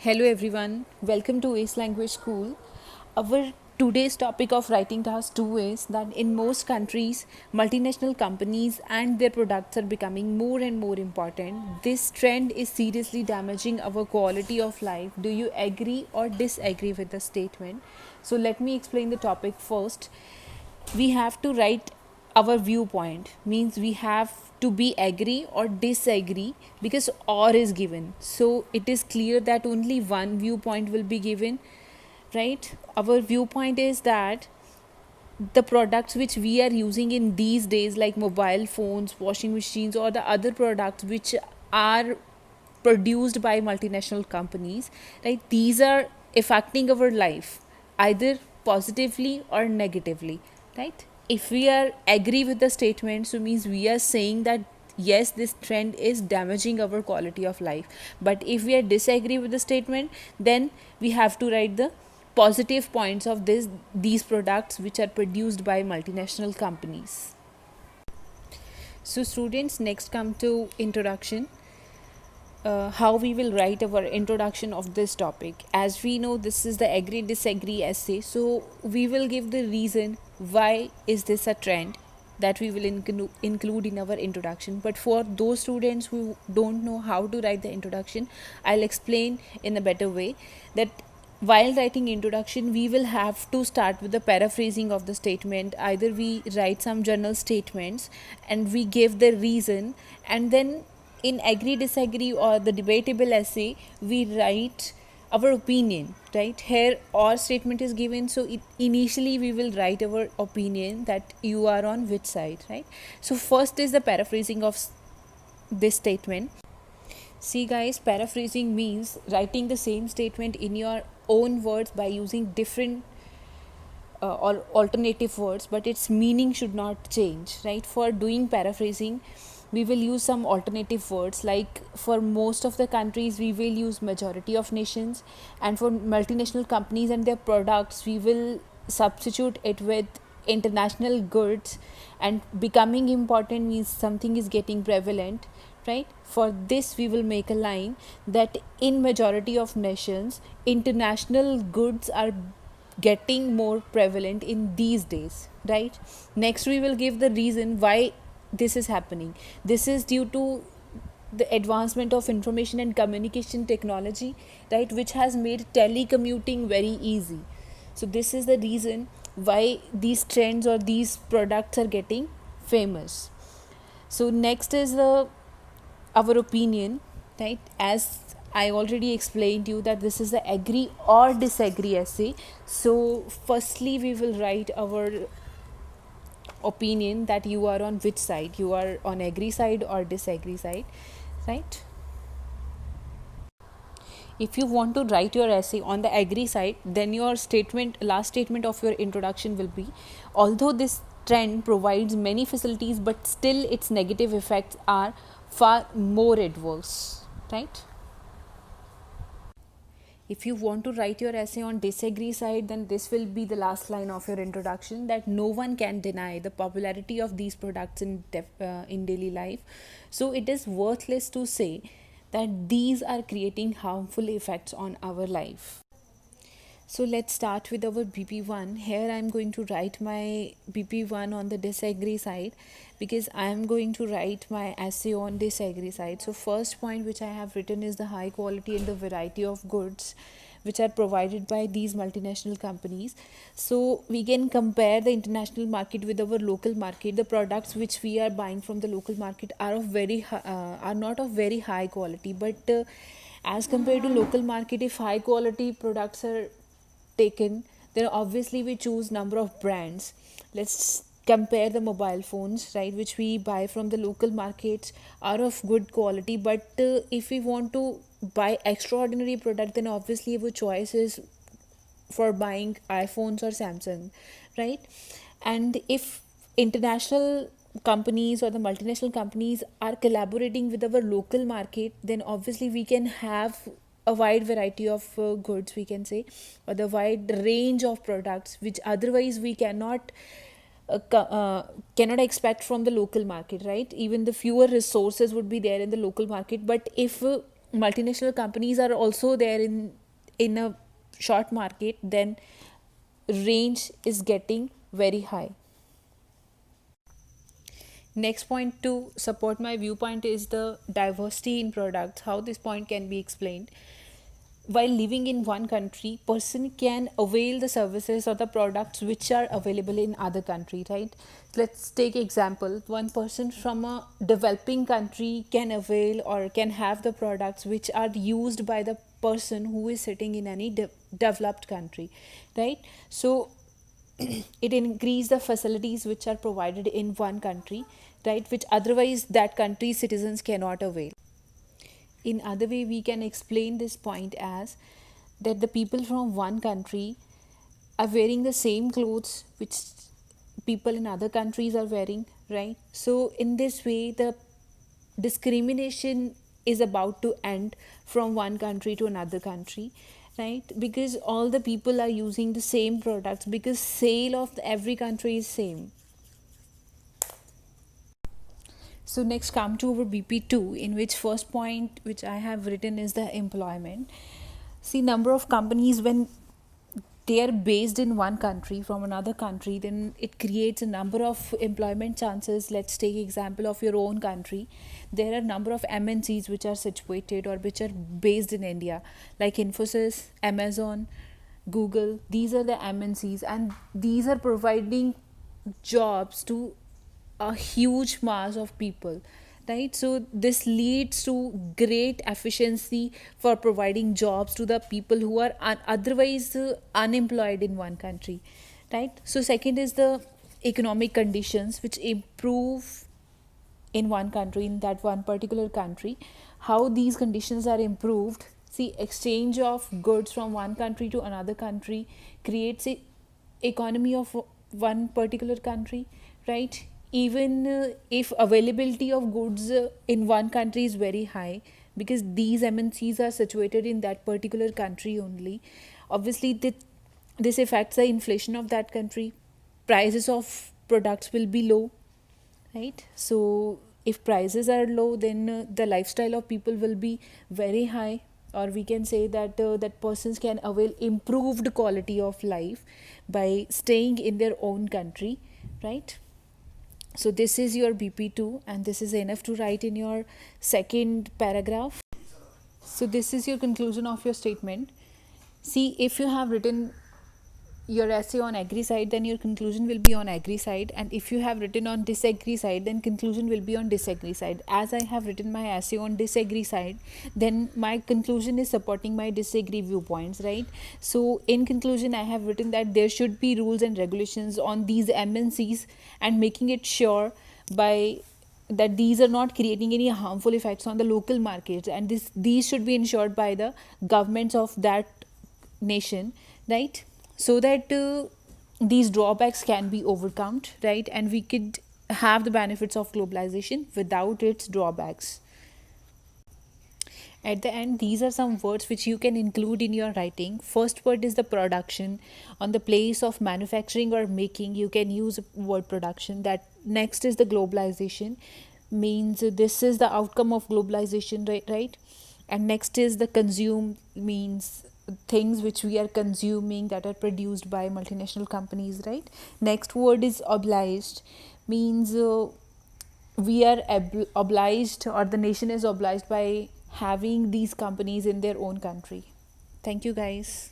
Hello everyone, welcome to Ace Language School. Our today's topic of writing task 2 is that in most countries, multinational companies and their products are becoming more and more important. This trend is seriously damaging our quality of life. Do you agree or disagree with the statement? So let me explain the topic first. We have to write our viewpoint, means we have to be agree or disagree, because or is given, so it is clear that only one viewpoint will be given, right? Our viewpoint is that the products which we are using in these days, like mobile phones, washing machines, or the other products which are produced by multinational companies, right, these are affecting our life either positively or negatively, right? If we are agree with the statement, so means we are saying that yes, this trend is damaging our quality of life. But if we are disagree with the statement, then we have to write the positive points of these products which are produced by multinational companies. So students, next come to introduction. How we will write our introduction of this topic. As we know, this is the agree disagree essay, so we will give the reason why is this a trend, that we will include in our introduction. But for those students who don't know how to write the introduction, I'll explain in a better way that while writing introduction, we will have to start with the paraphrasing of the statement. Either we write some general statements and we give the reason, and then in agree disagree or the debatable essay, we write our opinion, right? Here or statement is given, so initially we will write our opinion, that you are on which side, right? So first is the paraphrasing of this statement. See guys, paraphrasing means writing the same statement in your own words by using different or alternative words, but its meaning should not change, right? For doing paraphrasing, we will use some alternative words, like for most of the countries we will use majority of nations, and for multinational companies and their products we will substitute it with international goods. And becoming important means something is getting prevalent, right? For this we will make a line that in majority of nations, international goods are getting more prevalent in these days, right? Next we will give the reason why this is happening. This is due to the advancement of information and communication technology, right, which has made telecommuting very easy. So this is the reason why these trends or these products are getting famous. So next is the our opinion, right? As I already explained you that this is the agree or disagree essay. So firstly we will write our opinion, that you are on which side, you are on agree side or disagree side, right? If you want to write your essay on the agree side, then your statement, last statement of your introduction will be, although this trend provides many facilities, but still its negative effects are far more adverse, right? If you want to write your essay on disagree side, then this will be the last line of your introduction, that no one can deny the popularity of these products in daily life. So it is worthless to say that these are creating harmful effects on our life. So let's start with our BP1. Here I'm going to write my BP1 on the disagree side, because I'm going to write my essay on disagree side. So first point which I have written is the high quality and the variety of goods which are provided by these multinational companies. So we can compare the international market with our local market. The products which we are buying from the local market are are not of very high quality, but as compared to local market, if high quality products are taken, then obviously we choose number of brands. Let's compare the mobile phones, right, which we buy from the local markets are of good quality, but if we want to buy extraordinary product, then obviously our choice is for buying iPhones or Samsung, right? And if international companies or the multinational companies are collaborating with our local market, then obviously we can have a wide variety of goods, we can say, or the wide range of products which otherwise we cannot expect from the local market, right? Even the fewer resources would be there in the local market, but if multinational companies are also there in a short market, then range is getting very high. Next point to support my viewpoint is the diversity in products, how this point can be explained. While living in one country, person can avail the services or the products which are available in other country, right? Let's take example, one person from a developing country can avail or can have the products which are used by the person who is sitting in any developed country, right? So it increase the facilities which are provided in one country, right, which otherwise that country's citizens cannot avail. In other way, we can explain this point as that the people from one country are wearing the same clothes which people in other countries are wearing, right? So in this way, the discrimination is about to end from one country to another country, right? Because all the people are using the same products, because sale of every country is same. So next come to our BP2, in which first point which I have written is the employment. See, number of companies when they are based in one country from another country, then it creates a number of employment chances. Let's take example of your own country. There are number of MNCs which are situated or which are based in India, like Infosys, Amazon, Google. These are the MNCs, and these are providing jobs to a huge mass of people, right? So this leads to great efficiency for providing jobs to the people who are otherwise unemployed in one country, right? So second is the economic conditions which improve in one country, in that one particular country. How these conditions are improved: see, exchange of goods from one country to another country creates a economy of one particular country, right? Even if availability of goods in one country is very high, because these MNCs are situated in that particular country only, obviously this affects the inflation of that country. Prices of products will be low, right? So if prices are low, then the lifestyle of people will be very high, or we can say that that persons can avail improved quality of life by staying in their own country, right? So this is your BP2, and this is enough to write in your second paragraph. So this is your conclusion of your statement. See, if you have written your essay on agree side, then your conclusion will be on agree side, and if you have written on disagree side, then conclusion will be on disagree side. As I have written my essay on disagree side, then my conclusion is supporting my disagree viewpoints, right? So in conclusion, I have written that there should be rules and regulations on these MNCs, and making it sure by that these are not creating any harmful effects on the local markets, and these should be ensured by the governments of that nation, right? So that these drawbacks can be overcome, right? And we could have the benefits of globalization without its drawbacks. At the end, these are some words which you can include in your writing. First word is the production. On the place of manufacturing or making, you can use word production. That next is the globalization, means this is the outcome of globalization, right? And next is the consume, means things which we are consuming that are produced by multinational companies, right? Next word is obliged, means we are obliged, or the nation is obliged by having these companies in their own country. Thank you, guys.